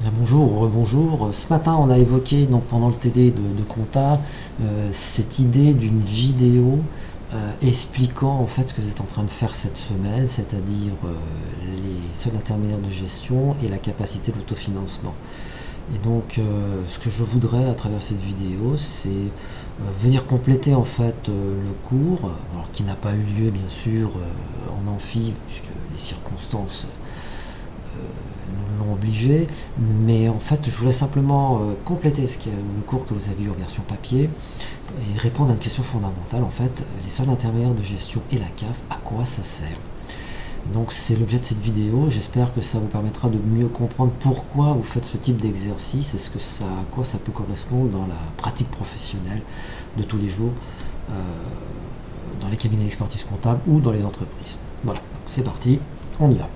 Bien, bonjour ou rebonjour. Ce matin, on a évoqué donc pendant le TD de compta cette idée d'une vidéo expliquant en fait ce que vous êtes en train de faire cette semaine, c'est-à-dire les seuils intermédiaires de gestion et la capacité d'autofinancement. Et donc, ce que je voudrais à travers cette vidéo, c'est venir compléter en fait le cours, alors qui n'a pas eu lieu bien sûr en amphi, puisque les circonstances nous l'ont obligé, mais en fait je voulais simplement compléter le cours que vous avez eu en version papier et répondre à une question fondamentale en fait, les seuils intermédiaires de gestion et la CAF, à quoi ça sert? Donc c'est l'objet de cette vidéo, j'espère que ça vous permettra de mieux comprendre pourquoi vous faites ce type d'exercice et à quoi ça peut correspondre dans la pratique professionnelle de tous les jours, dans les cabinets d'expertise comptable ou dans les entreprises. Voilà, c'est parti, on y va.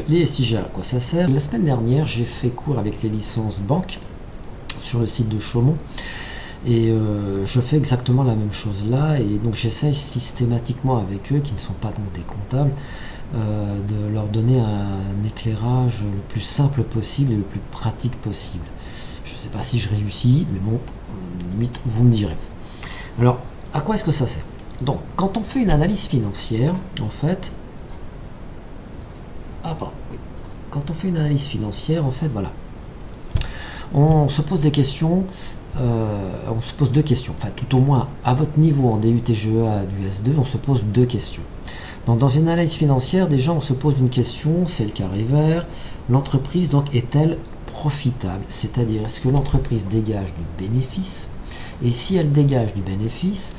Les SIG, à quoi ça sert? La semaine dernière, j'ai fait cours avec les licences banques sur le site de Chaumont et je fais exactement la même chose là, et donc j'essaye systématiquement avec eux, qui ne sont pas donc des comptables, de leur donner un éclairage le plus simple possible et le plus pratique possible. Je ne sais pas si je réussis, mais bon, limite, vous me direz. Alors, à quoi est-ce que ça sert? Donc, quand on fait une analyse financière, en fait, oui. Quand on fait une analyse financière, en fait, voilà, on se pose des questions, on se pose deux questions, enfin, tout au moins à votre niveau en DUT-GEA du S2, on se pose deux questions. Donc, dans une analyse financière, déjà, on se pose une question, c'est le carré vert, l'entreprise donc est-elle profitable? C'est-à-dire, est-ce que l'entreprise dégage du bénéfice? Et si elle dégage du bénéfice,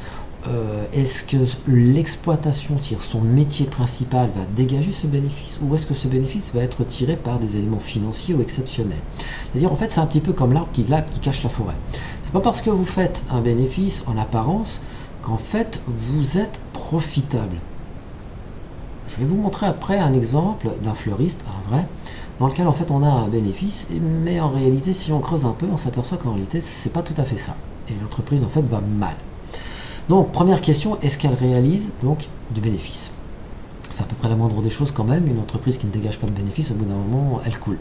est-ce que l'exploitation, son métier principal, va dégager ce bénéfice, ou est-ce que ce bénéfice va être tiré par des éléments financiers ou exceptionnels? C'est-à-dire, en fait, c'est un petit peu comme l'arbre qui cache la forêt. C'est pas parce que vous faites un bénéfice en apparence qu'en fait vous êtes profitable. Je vais vous montrer après un exemple d'un fleuriste, un vrai, dans lequel en fait on a un bénéfice, mais en réalité, si on creuse un peu, on s'aperçoit qu'en réalité, c'est pas tout à fait ça. Et l'entreprise en fait va mal. Donc, première question, est-ce qu'elle réalise donc du bénéfice? C'est à peu près la moindre des choses quand même. Une entreprise qui ne dégage pas de bénéfice, au bout d'un moment, elle coule.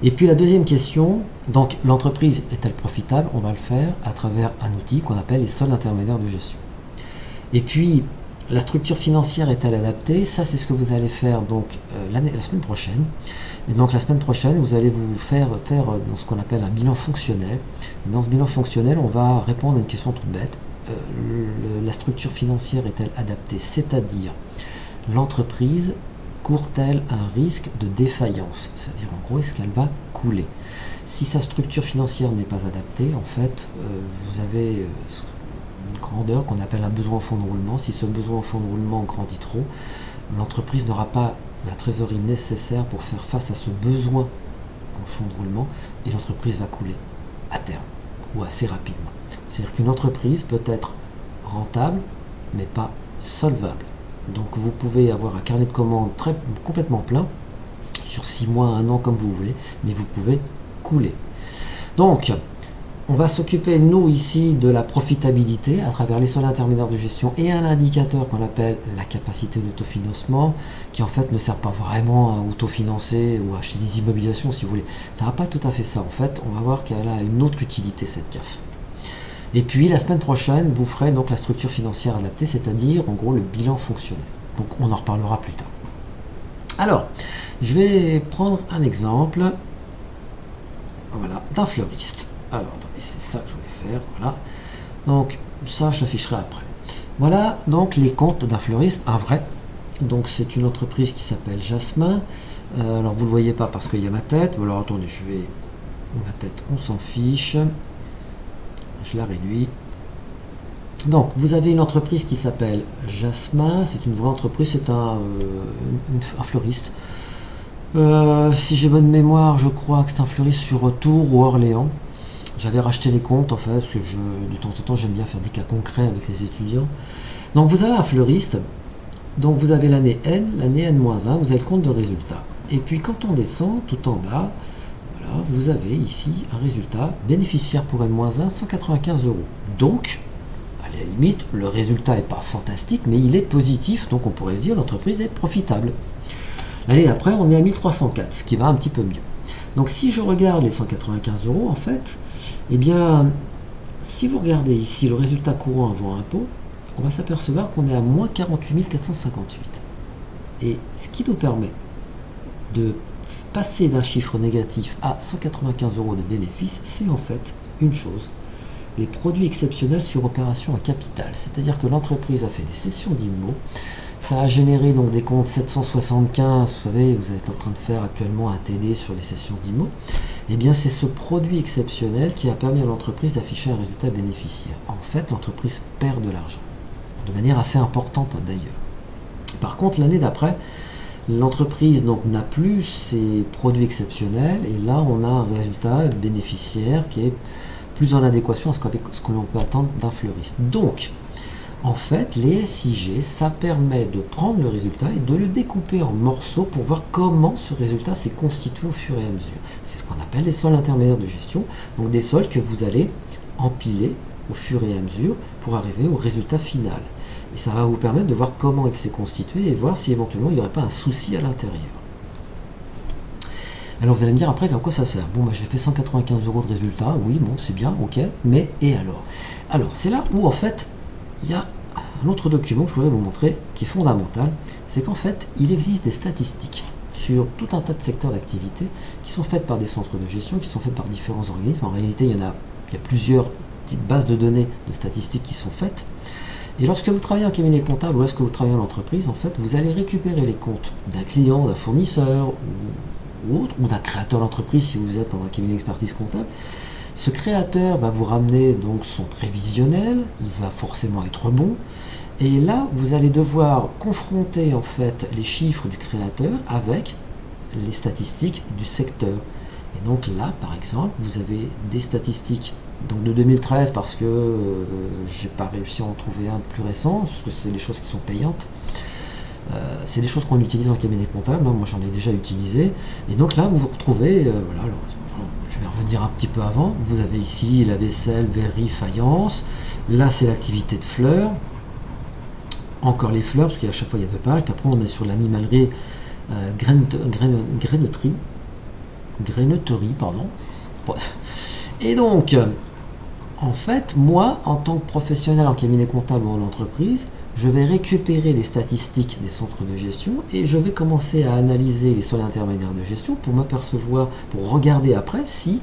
Et puis la deuxième question, donc l'entreprise est-elle profitable? On va le faire à travers un outil qu'on appelle les soldes intermédiaires de gestion. Et puis, la structure financière est-elle adaptée? Ça, c'est ce que vous allez faire donc la semaine prochaine. Et donc la semaine prochaine, vous allez vous faire dans ce qu'on appelle un bilan fonctionnel. Et dans ce bilan fonctionnel, on va répondre à une question toute bête. La structure financière est-elle adaptée? C'est-à-dire, l'entreprise court-elle un risque de défaillance? C'est-à-dire, en gros, est-ce qu'elle va couler? Si sa structure financière n'est pas adaptée, en fait, vous avez une grandeur qu'on appelle un besoin en fonds de roulement. Si ce besoin en fonds de roulement grandit trop, l'entreprise n'aura pas la trésorerie nécessaire pour faire face à ce besoin en fonds de roulement, et l'entreprise va couler à terme ou assez rapidement. C'est-à-dire qu'une entreprise peut être rentable, mais pas solvable. Donc vous pouvez avoir un carnet de commandes complètement plein, sur 6 mois, 1 an, comme vous voulez, mais vous pouvez couler. Donc, on va s'occuper, nous, ici, de la profitabilité à travers les soldes intermédiaires de gestion et un indicateur qu'on appelle la capacité d'autofinancement, qui en fait ne sert pas vraiment à autofinancer ou à acheter des immobilisations, si vous voulez. Ça n'a pas tout à fait ça. En fait, on va voir qu'elle a une autre utilité, cette CAF. Et puis la semaine prochaine, vous ferez donc la structure financière adaptée, c'est-à-dire en gros le bilan fonctionnel. Donc on en reparlera plus tard. Alors, je vais prendre un exemple, voilà, d'un fleuriste. Alors, attendez, c'est ça que je voulais faire, voilà. Donc ça, je l'afficherai après. Voilà donc les comptes d'un fleuriste, un vrai. Donc c'est une entreprise qui s'appelle Jasmin. Alors vous ne le voyez pas parce qu'il y a ma tête. Alors attendez, ma tête, on s'en fiche. Je la réduis. Donc, vous avez une entreprise qui s'appelle Jasmin. C'est une vraie entreprise, c'est un fleuriste. Si j'ai bonne mémoire, je crois que c'est un fleuriste sur Tours ou Orléans. J'avais racheté les comptes en fait, parce que de temps en temps, j'aime bien faire des cas concrets avec les étudiants. Donc, vous avez un fleuriste. Donc, vous avez l'année N, l'année N-1, vous avez le compte de résultat. Et puis, quand on descend tout en bas, vous avez ici un résultat bénéficiaire pour N-1, 195 €. Donc, à la limite, le résultat n'est pas fantastique, mais il est positif, donc on pourrait dire l'entreprise est profitable. L'année d'après, on est à 1304, ce qui va un petit peu mieux. Donc si je regarde les 195 euros, en fait, eh bien, si vous regardez ici le résultat courant avant impôt, on va s'apercevoir qu'on est à moins 48 458. Et ce qui nous permet de passer d'un chiffre négatif à 195 euros de bénéfice, c'est en fait une chose, les produits exceptionnels sur opération en capital. C'est-à-dire que l'entreprise a fait des cessions d'IMO, ça a généré donc des comptes 775, vous savez, vous êtes en train de faire actuellement un TD sur les cessions d'IMO, et bien c'est ce produit exceptionnel qui a permis à l'entreprise d'afficher un résultat bénéficiaire. En fait, l'entreprise perd de l'argent, de manière assez importante d'ailleurs. Par contre, l'année d'après, l'entreprise donc n'a plus ces produits exceptionnels, et là on a un résultat bénéficiaire qui est plus en adéquation à ce que l'on peut attendre d'un fleuriste. Donc, en fait, les SIG, ça permet de prendre le résultat et de le découper en morceaux pour voir comment ce résultat s'est constitué au fur et à mesure. C'est ce qu'on appelle les sols intermédiaires de gestion, donc des sols que vous allez empiler au fur et à mesure pour arriver au résultat final. Et ça va vous permettre de voir comment il s'est constitué et voir si éventuellement il n'y aurait pas un souci à l'intérieur. Alors vous allez me dire après à quoi ça sert. Bon, j'ai fait 195 euros de résultat, oui, bon, c'est bien, ok, mais et alors? Alors c'est là où en fait il y a un autre document que je voudrais vous montrer qui est fondamental, c'est qu'en fait il existe des statistiques sur tout un tas de secteurs d'activité qui sont faites par des centres de gestion, qui sont faites par différents organismes. En réalité il y a plusieurs types bases de données de statistiques qui sont faites. Et lorsque vous travaillez en cabinet comptable ou lorsque vous travaillez en entreprise, en fait, vous allez récupérer les comptes d'un client, d'un fournisseur ou autre, ou d'un créateur d'entreprise si vous êtes dans un cabinet d'expertise comptable. Ce créateur va vous ramener donc son prévisionnel, il va forcément être bon, et là vous allez devoir confronter en fait les chiffres du créateur avec les statistiques du secteur. Et donc là par exemple vous avez des statistiques donc de 2013 parce que j'ai pas réussi à en trouver un plus récent, parce que c'est des choses qui sont payantes. C'est des choses qu'on utilise en cabinet comptable, moi j'en ai déjà utilisé, et donc là vous vous retrouvez, voilà, alors, je vais revenir un petit peu avant, vous avez ici la vaisselle, verrerie, faïence, là c'est l'activité de fleurs, encore les fleurs, parce qu'à chaque fois il y a deux pages, puis après on est sur l'animalerie, graineterie, pardon, et donc, en fait, moi, en tant que professionnel en cabinet comptable ou en entreprise, je vais récupérer les statistiques des centres de gestion et je vais commencer à analyser les soldes intermédiaires de gestion pour m'apercevoir, pour regarder après si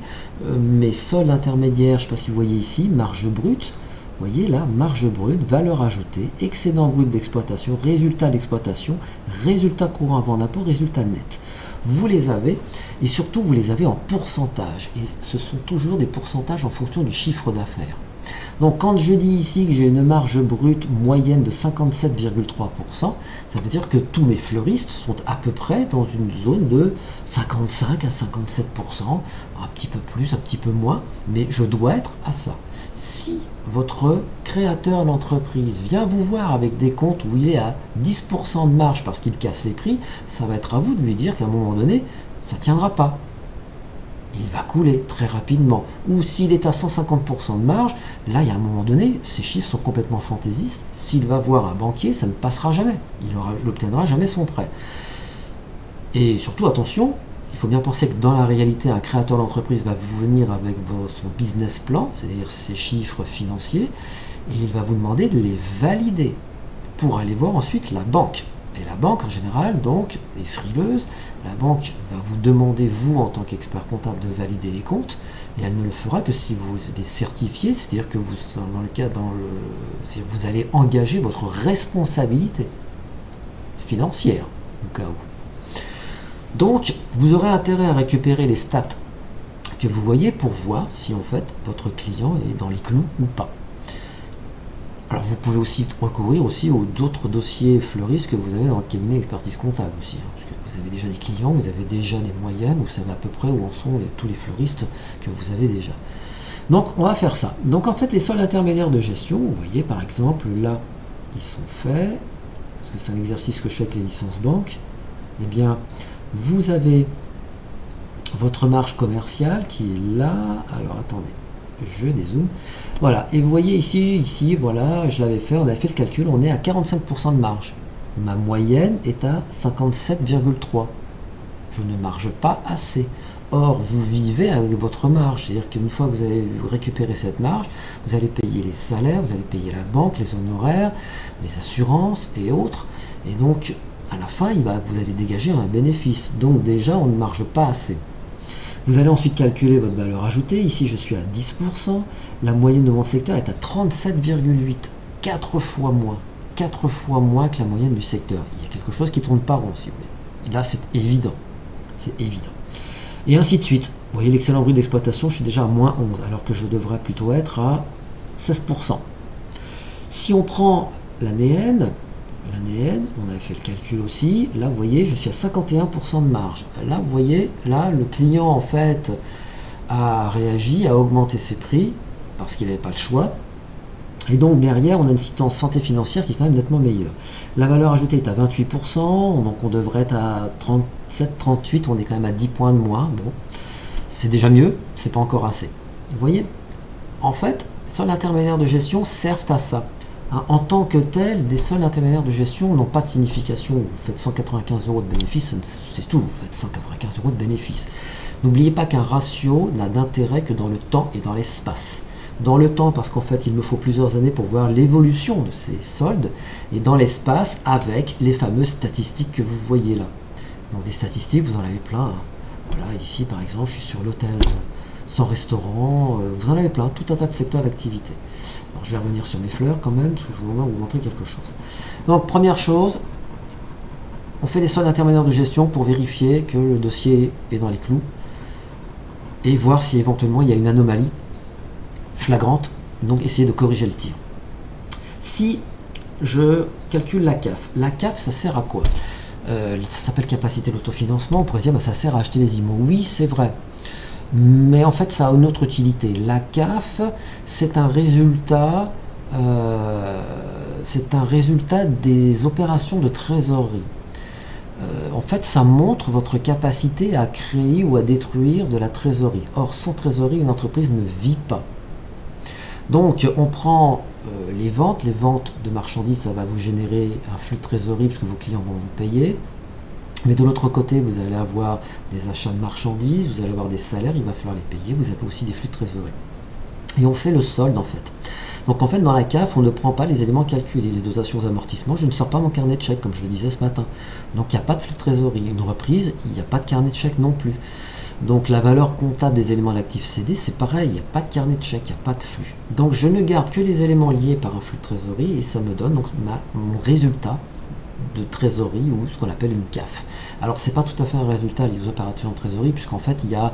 mes soldes intermédiaires, je ne sais pas si vous voyez ici, marge brute, vous voyez là, marge brute, valeur ajoutée, excédent brut d'exploitation, résultat d'exploitation, résultat courant avant d'impôt, résultat net. Vous les avez, et surtout vous les avez en pourcentage, et ce sont toujours des pourcentages en fonction du chiffre d'affaires. Donc quand je dis ici que j'ai une marge brute moyenne de 57,3%, ça veut dire que tous mes fleuristes sont à peu près dans une zone de 55 à 57%, un petit peu plus, un petit peu moins, mais je dois être à ça. Si votre créateur d'entreprise vient vous voir avec des comptes où il est à 10% de marge parce qu'il casse les prix, ça va être à vous de lui dire qu'à un moment donné, ça ne tiendra pas. Il va couler très rapidement. Ou s'il est à 150% de marge, là, il y a un moment donné, ces chiffres sont complètement fantaisistes. S'il va voir un banquier, ça ne passera jamais. Il n'obtiendra jamais son prêt. Et surtout, attention, il faut bien penser que dans la réalité, un créateur d'entreprise va vous venir avec son business plan, c'est-à-dire ses chiffres financiers, et il va vous demander de les valider pour aller voir ensuite la banque. Et la banque, en général, donc, est frileuse. La banque va vous demander, vous, en tant qu'expert comptable, de valider les comptes, et elle ne le fera que si vous les certifiez, c'est-à-dire que vous allez engager votre responsabilité financière, au cas où. Donc, vous aurez intérêt à récupérer les stats que vous voyez pour voir si, en fait, votre client est dans les clous ou pas. Alors vous pouvez aussi recourir aussi aux autres dossiers fleuristes que vous avez dans votre cabinet d'expertise comptable aussi, parce que vous avez déjà des clients, vous avez déjà des moyennes, vous savez à peu près où en sont tous les fleuristes que vous avez déjà. Donc on va faire ça. Donc en fait les soldes intermédiaires de gestion, vous voyez par exemple là, ils sont faits, parce que c'est un exercice que je fais avec les licences banques, eh bien vous avez votre marge commerciale qui est là, alors attendez, je dézoome, voilà, et vous voyez ici, voilà, je l'avais fait, on avait fait le calcul, on est à 45% de marge. Ma moyenne est à 57,3. Je ne marge pas assez. Or, vous vivez avec votre marge, c'est-à-dire qu'une fois que vous avez récupéré cette marge, vous allez payer les salaires, vous allez payer la banque, les honoraires, les assurances et autres. Et donc, à la fin, vous allez dégager un bénéfice. Donc déjà, on ne marge pas assez. Vous allez ensuite calculer votre valeur ajoutée. Ici, je suis à 10%. La moyenne de mon secteur est à 37,8. 4 fois moins. 4 fois moins que la moyenne du secteur. Il y a quelque chose qui ne tourne pas rond, si vous voulez. Là, c'est évident. C'est évident. Et ainsi de suite. Vous voyez l'excellent bruit d'exploitation, je suis déjà à moins 11, alors que je devrais plutôt être à 16%. Si on prend l'année N, on avait fait le calcul aussi, là vous voyez, je suis à 51% de marge. Là vous voyez, là le client en fait a réagi, a augmenté ses prix, parce qu'il n'avait pas le choix. Et donc derrière, on a une situation santé financière qui est quand même nettement meilleure. La valeur ajoutée est à 28%, donc on devrait être à 37, 38, on est quand même à 10 points de moins. Bon, c'est déjà mieux, c'est pas encore assez. Vous voyez, en fait, les soldes intermédiaires de gestion servent à ça. Hein, en tant que tel, des soldes intermédiaires de gestion n'ont pas de signification. Vous faites 195 euros de bénéfice, c'est tout, vous faites 195 euros de bénéfice. N'oubliez pas qu'un ratio n'a d'intérêt que dans le temps et dans l'espace. Dans le temps, parce qu'en fait, il me faut plusieurs années pour voir l'évolution de ces soldes, et dans l'espace, avec les fameuses statistiques que vous voyez là. Donc des statistiques, vous en avez plein. Hein. Voilà, ici par exemple, je suis sur l'hôtel sans restaurant, vous en avez plein, tout un tas de secteurs d'activité. Alors je vais revenir sur mes fleurs quand même, parce que je vais vous montrer quelque chose. Donc première chose, on fait des soldes intermédiaires de gestion pour vérifier que le dossier est dans les clous, et voir si éventuellement il y a une anomalie flagrante, donc essayer de corriger le tir. Si je calcule la CAF ça sert à quoi? Ça s'appelle capacité d'autofinancement, on pourrait dire ça sert à acheter des IMO. Oui, c'est vrai. Mais en fait, ça a une autre utilité. La CAF, c'est un résultat des opérations de trésorerie. En fait, ça montre votre capacité à créer ou à détruire de la trésorerie. Or, sans trésorerie, une entreprise ne vit pas. Donc on prend les ventes de marchandises, ça va vous générer un flux de trésorerie puisque vos clients vont vous payer. Mais de l'autre côté, vous allez avoir des achats de marchandises, vous allez avoir des salaires, il va falloir les payer, vous avez aussi des flux de trésorerie. Et on fait le solde en fait. Donc en fait dans la CAF, on ne prend pas les éléments calculés, les dotations amortissements, je ne sors pas mon carnet de chèques comme je le disais ce matin. Donc il n'y a pas de flux de trésorerie. Une reprise, il n'y a pas de carnet de chèques non plus. Donc la valeur comptable des éléments de l'actif cédé, c'est pareil, il n'y a pas de carnet de chèque, il n'y a pas de flux. Donc je ne garde que les éléments liés par un flux de trésorerie et ça me donne donc mon résultat de trésorerie ou ce qu'on appelle une CAF. Alors c'est pas tout à fait un résultat lié aux opérations de trésorerie puisqu'en fait il y a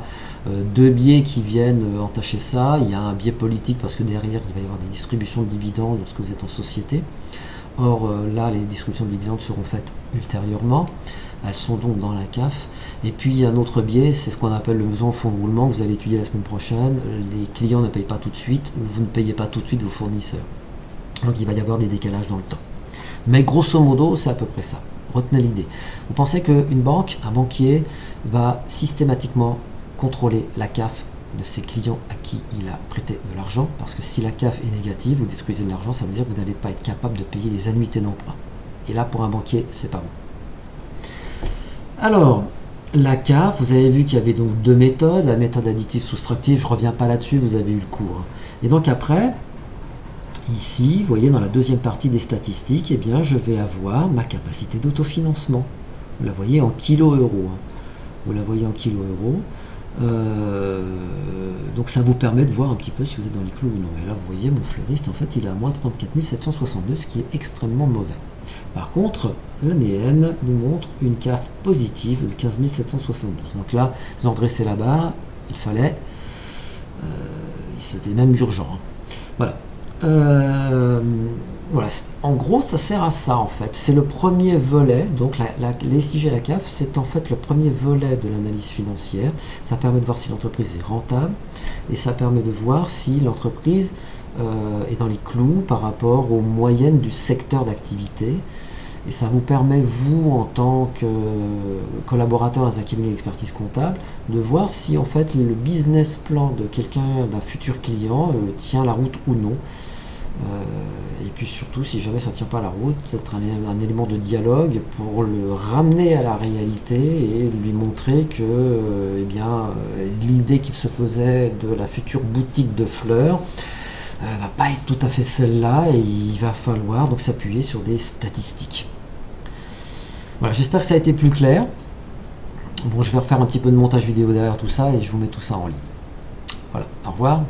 deux biais qui viennent entacher ça. Il y a un biais politique parce que derrière il va y avoir des distributions de dividendes lorsque vous êtes en société. Or là les distributions de dividendes seront faites ultérieurement. Elles sont donc dans la CAF. Et puis il y a un autre biais, c'est ce qu'on appelle le besoin en fonds de roulement que vous allez étudier la semaine prochaine. Les clients ne payent pas tout de suite, ou vous ne payez pas tout de suite vos fournisseurs. Donc il va y avoir des décalages dans le temps. Mais grosso modo, c'est à peu près ça. Retenez l'idée. Vous pensez qu'une banque, un banquier, va systématiquement contrôler la CAF de ses clients à qui il a prêté de l'argent, parce que si la CAF est négative, vous détruisez de l'argent, ça veut dire que vous n'allez pas être capable de payer les annuités d'emprunt. Et là, pour un banquier, c'est pas bon. Alors, la CAF, vous avez vu qu'il y avait donc deux méthodes, la méthode additive-soustractive, je ne reviens pas là-dessus, vous avez eu le cours. Et donc après, ici, vous voyez dans la deuxième partie des statistiques, eh bien, je vais avoir ma capacité d'autofinancement. Vous la voyez en kilo-euros. Vous la voyez en kilo-euros. Donc ça vous permet de voir un petit peu si vous êtes dans les clous ou non. Et là, vous voyez, mon fleuriste, en fait, il est à moins 34 762, ce qui est extrêmement mauvais. Par contre, l'année N nous montre une CAF positive de 15 772. Donc là, ils ont dressé la barre, il fallait, c'était même urgent. Hein. Voilà. Voilà. En gros, ça sert à ça en fait. C'est le premier volet. Donc les SIG et la CAF, c'est en fait le premier volet de l'analyse financière. Ça permet de voir si l'entreprise est rentable et ça permet de voir si l'entreprise est dans les clous par rapport aux moyennes du secteur d'activité. Et ça vous permet, vous, en tant que collaborateur dans un cabinet d'expertise comptable, de voir si en fait le business plan de quelqu'un, d'un futur client, tient la route ou non. Et puis surtout, si jamais ça ne tient pas la route, c'est un élément de dialogue pour le ramener à la réalité et lui montrer que l'idée qu'il se faisait de la future boutique de fleurs va pas être tout à fait celle-là, et il va falloir donc s'appuyer sur des statistiques. Voilà, j'espère que ça a été plus clair. Bon, je vais refaire un petit peu de montage vidéo derrière tout ça et je vous mets tout ça en ligne. Voilà, au revoir.